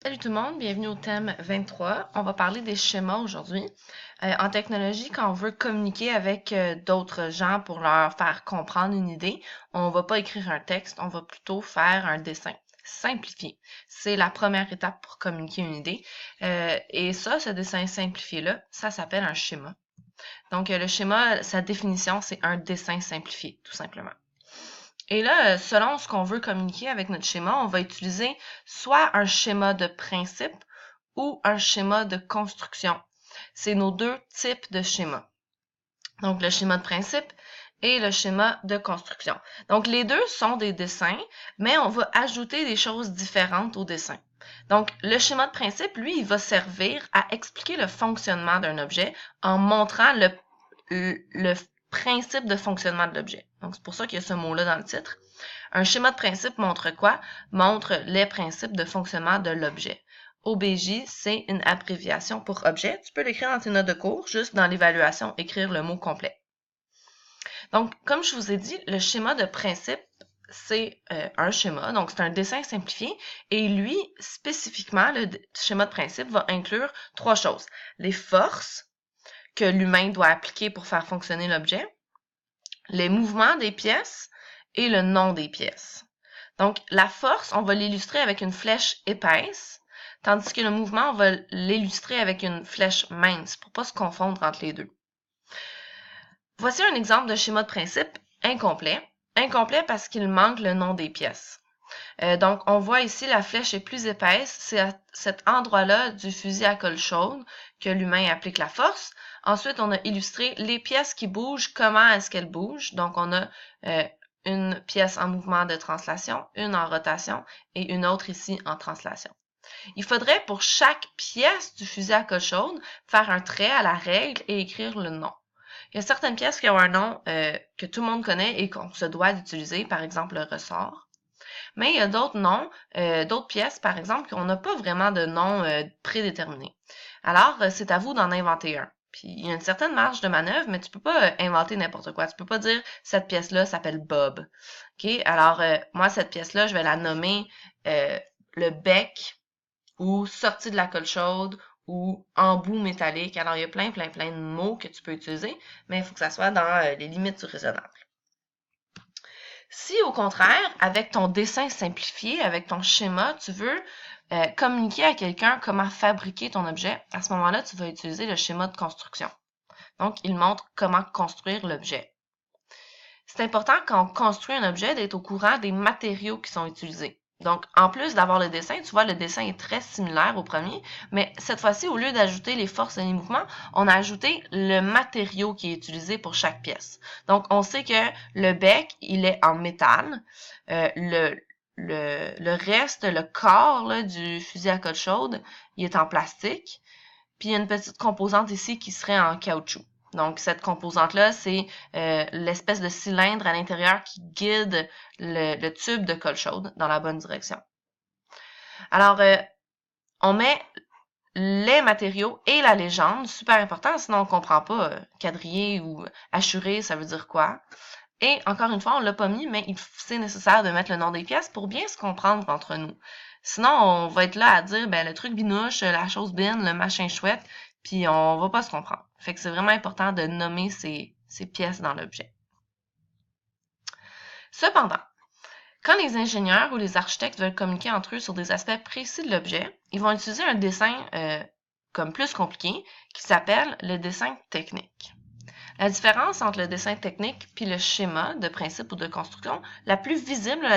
Salut tout le monde, bienvenue au thème 23. On va parler des schémas aujourd'hui. En technologie, quand on veut communiquer avec d'autres gens pour leur faire comprendre une idée, on va pas écrire un texte, on va plutôt faire un dessin simplifié. C'est la première étape pour communiquer une idée. Et ça, ce dessin simplifié-là, ça s'appelle un schéma. Donc, le schéma, sa définition, c'est un dessin simplifié, tout simplement. Et là, selon ce qu'on veut communiquer avec notre schéma, on va utiliser soit un schéma de principe ou un schéma de construction. C'est nos deux types de schémas. Donc, le schéma de principe et le schéma de construction. Donc, les deux sont des dessins, mais on va ajouter des choses différentes au dessin. Donc, le schéma de principe, lui, il va servir à expliquer le fonctionnement d'un objet en montrant le principe de fonctionnement de l'objet. Donc, c'est pour ça qu'il y a ce mot-là dans le titre. Un schéma de principe montre quoi? Montre les principes de fonctionnement de l'objet. OBJ, c'est une abréviation pour objet. Tu peux l'écrire dans tes notes de cours, juste dans l'évaluation, écrire le mot complet. Donc, comme je vous ai dit, le schéma de principe, c'est un schéma, donc c'est un dessin simplifié, et lui, spécifiquement, le schéma de principe va inclure trois choses. Les forces que l'humain doit appliquer pour faire fonctionner l'objet, les mouvements des pièces et le nom des pièces. Donc, la force, on va l'illustrer avec une flèche épaisse, tandis que le mouvement, on va l'illustrer avec une flèche mince pour ne pas se confondre entre les deux. Voici un exemple de schéma de principe incomplet. Incomplet parce qu'il manque le nom des pièces. Donc, on voit ici la flèche est plus épaisse. C'est à cet endroit-là du fusil à colle chaude que l'humain applique la force. Ensuite, on a illustré les pièces qui bougent, comment est-ce qu'elles bougent. Donc, on a une pièce en mouvement de translation, une en rotation et une autre ici en translation. Il faudrait pour chaque pièce du fusil à colle chaude faire un trait à la règle et écrire le nom. Il y a certaines pièces qui ont un nom que tout le monde connaît et qu'on se doit d'utiliser, par exemple le ressort. Mais il y a d'autres noms, d'autres pièces, par exemple, qu'on n'a pas vraiment de nom prédéterminé. Alors, c'est à vous d'en inventer un. Puis, il y a une certaine marge de manœuvre, mais tu peux pas inventer n'importe quoi. Tu peux pas dire, cette pièce-là s'appelle Bob. OK? Alors, moi, cette pièce-là, je vais la nommer le bec ou sortie de la colle chaude ou embout métallique. Alors, il y a plein de mots que tu peux utiliser, mais il faut que ça soit dans les limites du raisonnable. Si au contraire, avec ton dessin simplifié, avec ton schéma, tu veux communiquer à quelqu'un comment fabriquer ton objet, à ce moment-là, tu vas utiliser le schéma de construction. Donc, il montre comment construire l'objet. C'est important quand on construit un objet d'être au courant des matériaux qui sont utilisés. Donc, en plus d'avoir le dessin, tu vois, le dessin est très similaire au premier, mais cette fois-ci, au lieu d'ajouter les forces et les mouvements, on a ajouté le matériau qui est utilisé pour chaque pièce. Donc, on sait que le bec, il est en métal. Le reste, le corps là, du fusil à colle chaude, il est en plastique. Puis, il y a une petite composante ici qui serait en caoutchouc. Donc, cette composante-là, c'est l'espèce de cylindre à l'intérieur qui guide le tube de colle chaude dans la bonne direction. Alors, on met les matériaux et la légende, super important, sinon on ne comprend pas quadrillé ou assuré, ça veut dire quoi. Et encore une fois, on ne l'a pas mis, mais c'est nécessaire de mettre le nom des pièces pour bien se comprendre entre nous. Sinon, on va être là à dire, ben, le truc binouche, la chose bine, le machin chouette, puis on va pas se comprendre. Fait que c'est vraiment important de nommer ces pièces dans l'objet. Cependant, quand les ingénieurs ou les architectes veulent communiquer entre eux sur des aspects précis de l'objet, ils vont utiliser un dessin comme plus compliqué qui s'appelle le dessin technique. La différence entre le dessin technique puis le schéma de principe ou de construction, la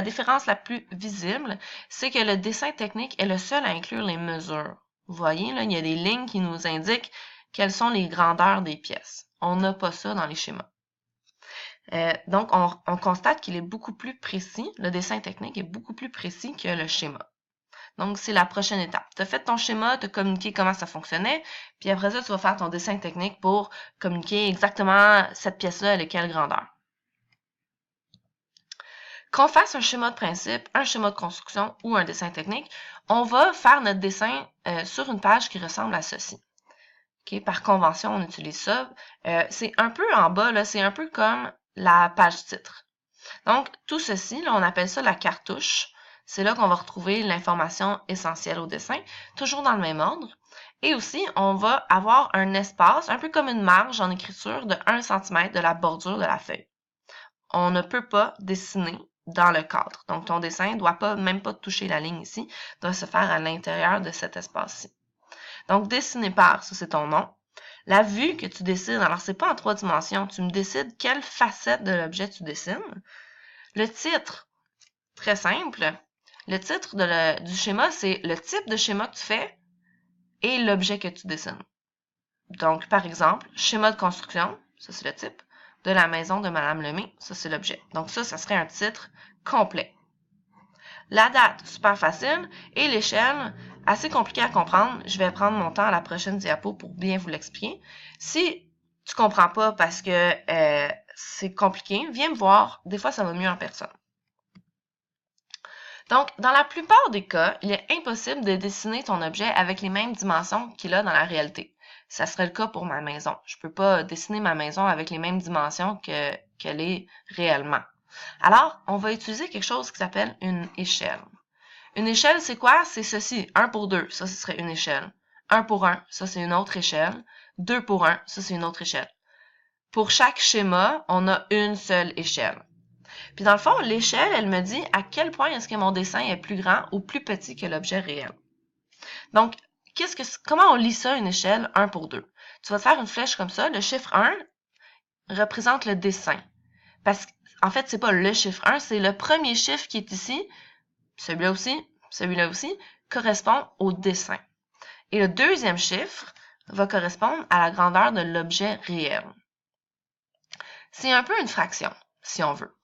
différence la plus visible, c'est que le dessin technique est le seul à inclure les mesures. Vous voyez, là, il y a des lignes qui nous indiquent quelles sont les grandeurs des pièces. On n'a pas ça dans les schémas. Donc, on constate qu'il est beaucoup plus précis, le dessin technique est beaucoup plus précis que le schéma. Donc, c'est la prochaine étape. Tu as fait ton schéma, tu as communiqué comment ça fonctionnait, puis après ça, tu vas faire ton dessin technique pour communiquer exactement cette pièce-là, elle est quelle grandeur. Qu'on fasse un schéma de principe, un schéma de construction ou un dessin technique, on va faire notre dessin sur une page qui ressemble à ceci. Okay? Par convention, on utilise ça. C'est un peu en bas, là, c'est un peu comme la page titre. Donc, tout ceci, là, on appelle ça la cartouche. C'est là qu'on va retrouver l'information essentielle au dessin, toujours dans le même ordre. Et aussi, on va avoir un espace, un peu comme une marge en écriture de 1 cm de la bordure de la feuille. On ne peut pas dessiner dans le cadre. Donc, ton dessin ne doit même pas toucher la ligne ici, doit se faire à l'intérieur de cet espace-ci. Donc, dessiner par, ça c'est ton nom. La vue que tu dessines, alors c'est pas en 3 dimensions, tu me décides quelle facette de l'objet tu dessines. Le titre, très simple. Le titre du schéma, c'est le type de schéma que tu fais et l'objet que tu dessines. Donc, par exemple, schéma de construction, ça c'est le type, de la maison de Madame Lemay, ça c'est l'objet. Donc ça serait un titre complet. La date, super facile, et l'échelle, assez compliqué à comprendre. Je vais prendre mon temps à la prochaine diapo pour bien vous l'expliquer. Si tu comprends pas parce que c'est compliqué, viens me voir. Des fois, ça va mieux en personne. Donc, dans la plupart des cas, il est impossible de dessiner ton objet avec les mêmes dimensions qu'il a dans la réalité. Ça serait le cas pour ma maison. Je peux pas dessiner ma maison avec les mêmes dimensions qu'elle est réellement. Alors, on va utiliser quelque chose qui s'appelle une échelle. Une échelle, c'est quoi? C'est ceci, 1 pour 2, ça, ce serait une échelle. 1 pour 1, ça, c'est une autre échelle. 2 pour 1, ça, c'est une autre échelle. Pour chaque schéma, on a une seule échelle. Puis dans le fond, l'échelle, elle me dit à quel point est-ce que mon dessin est plus grand ou plus petit que l'objet réel. Donc, comment on lit ça, une échelle 1 pour 2? Tu vas te faire une flèche comme ça. Le chiffre 1 représente le dessin. Parce qu'en fait, c'est pas le chiffre 1, c'est le premier chiffre qui est ici. Celui-là aussi, correspond au dessin. Et le deuxième chiffre va correspondre à la grandeur de l'objet réel. C'est un peu une fraction, si on veut.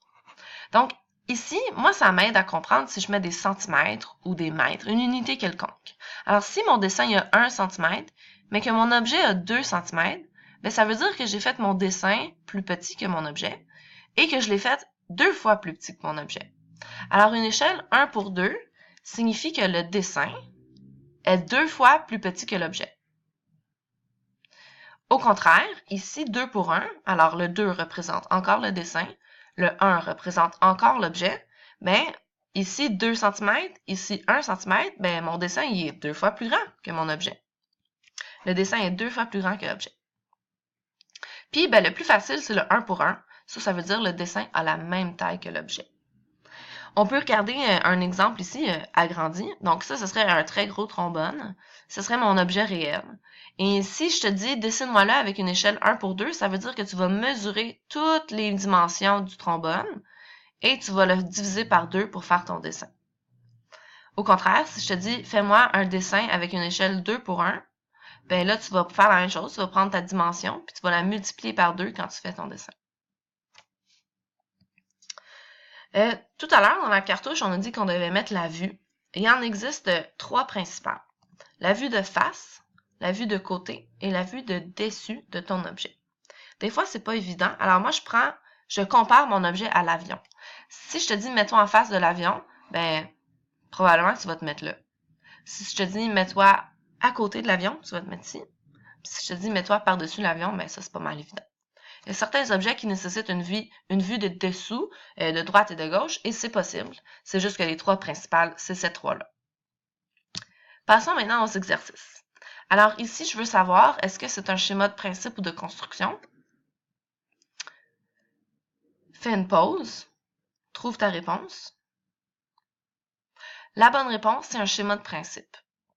Donc, ici, moi, ça m'aide à comprendre si je mets des centimètres ou des mètres, une unité quelconque. Alors, si mon dessin a 1 cm, mais que mon objet a 2 cm, bien, ça veut dire que j'ai fait mon dessin plus petit que mon objet et que je l'ai fait 2 fois plus petit que mon objet. Alors, une échelle 1 pour 2 signifie que le dessin est 2 fois plus petit que l'objet. Au contraire, ici, 2 pour 1, alors le 2 représente encore le dessin, le 1 représente encore l'objet, bien, ici 2 cm, ici 1 cm, bien, mon dessin il est 2 fois plus grand que mon objet. Le dessin est 2 fois plus grand que l'objet. Puis, bien, le plus facile, c'est le 1 pour 1. Ça veut dire que le dessin a la même taille que l'objet. On peut regarder un exemple ici agrandi. Donc ça, ce serait un très gros trombone. Ce serait mon objet réel. Et si je te dis, dessine-moi-le avec une échelle 1 pour 2, ça veut dire que tu vas mesurer toutes les dimensions du trombone et tu vas le diviser par 2 pour faire ton dessin. Au contraire, si je te dis, fais-moi un dessin avec une échelle 2 pour 1, ben là, tu vas faire la même chose. Tu vas prendre ta dimension puis tu vas la multiplier par 2 quand tu fais ton dessin. Tout à l'heure, dans la cartouche, on a dit qu'on devait mettre la vue. Il en existe 3 principales. La vue de face, la vue de côté et la vue de dessus de ton objet. Des fois, c'est pas évident. Alors moi, je compare mon objet à l'avion. Si je te dis mets-toi en face de l'avion, ben probablement que tu vas te mettre là. Si je te dis mets-toi à côté de l'avion, tu vas te mettre ici. Puis si je te dis mets-toi par-dessus l'avion, ben ça, c'est pas mal évident. Il y a certains objets qui nécessitent une vue de dessous, de droite et de gauche, et c'est possible. C'est juste que les 3 principales, c'est ces 3-là. Passons maintenant aux exercices. Alors ici, je veux savoir, est-ce que c'est un schéma de principe ou de construction? Fais une pause. Trouve ta réponse. La bonne réponse, c'est un schéma de principe.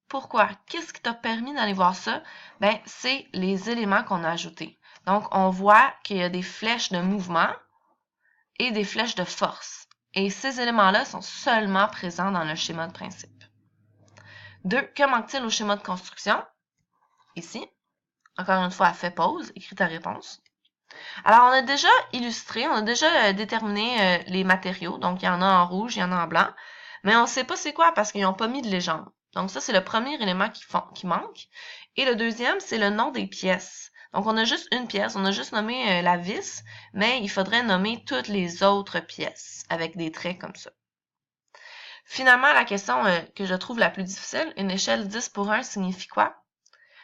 Pourquoi? Qu'est-ce qui t'a permis d'aller voir ça? Ben, c'est les éléments qu'on a ajoutés. Donc, on voit qu'il y a des flèches de mouvement et des flèches de force. Et ces éléments-là sont seulement présents dans le schéma de principe. 2. Que manque-t-il au schéma de construction? Ici. Encore une fois, fais pause, écris ta réponse. Alors, on a déjà illustré, on a déjà déterminé les matériaux. Donc, il y en a en rouge, il y en a en blanc. Mais on ne sait pas c'est quoi parce qu'ils n'ont pas mis de légende. Donc, ça, c'est le premier élément qui manque. Et le deuxième, c'est le nom des pièces. Donc, on a juste une pièce, on a juste nommé la vis, mais il faudrait nommer toutes les autres pièces avec des traits comme ça. Finalement, la question que je trouve la plus difficile, une échelle 10 pour 1 signifie quoi?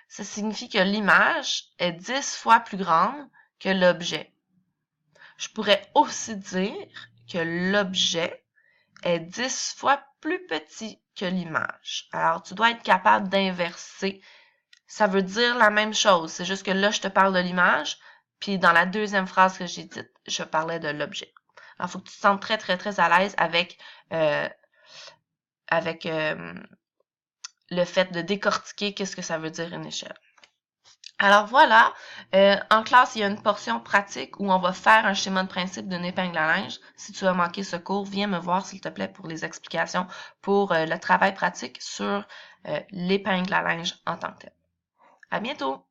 Ça signifie que l'image est 10 fois plus grande que l'objet. Je pourrais aussi dire que l'objet est 10 fois plus petit que l'image. Alors, tu dois être capable d'inverser. Ça veut dire la même chose. C'est juste que là, je te parle de l'image, puis dans la deuxième phrase que j'ai dite, je parlais de l'objet. Alors, il faut que tu te sentes très, très, très à l'aise euh, avec le fait de décortiquer qu'est-ce que ça veut dire une échelle. Alors voilà, en classe, il y a une portion pratique où on va faire un schéma de principe d'une épingle à linge. Si tu as manqué ce cours, viens me voir s'il te plaît pour les explications pour le travail pratique sur l'épingle à linge en tant que tel. À bientôt!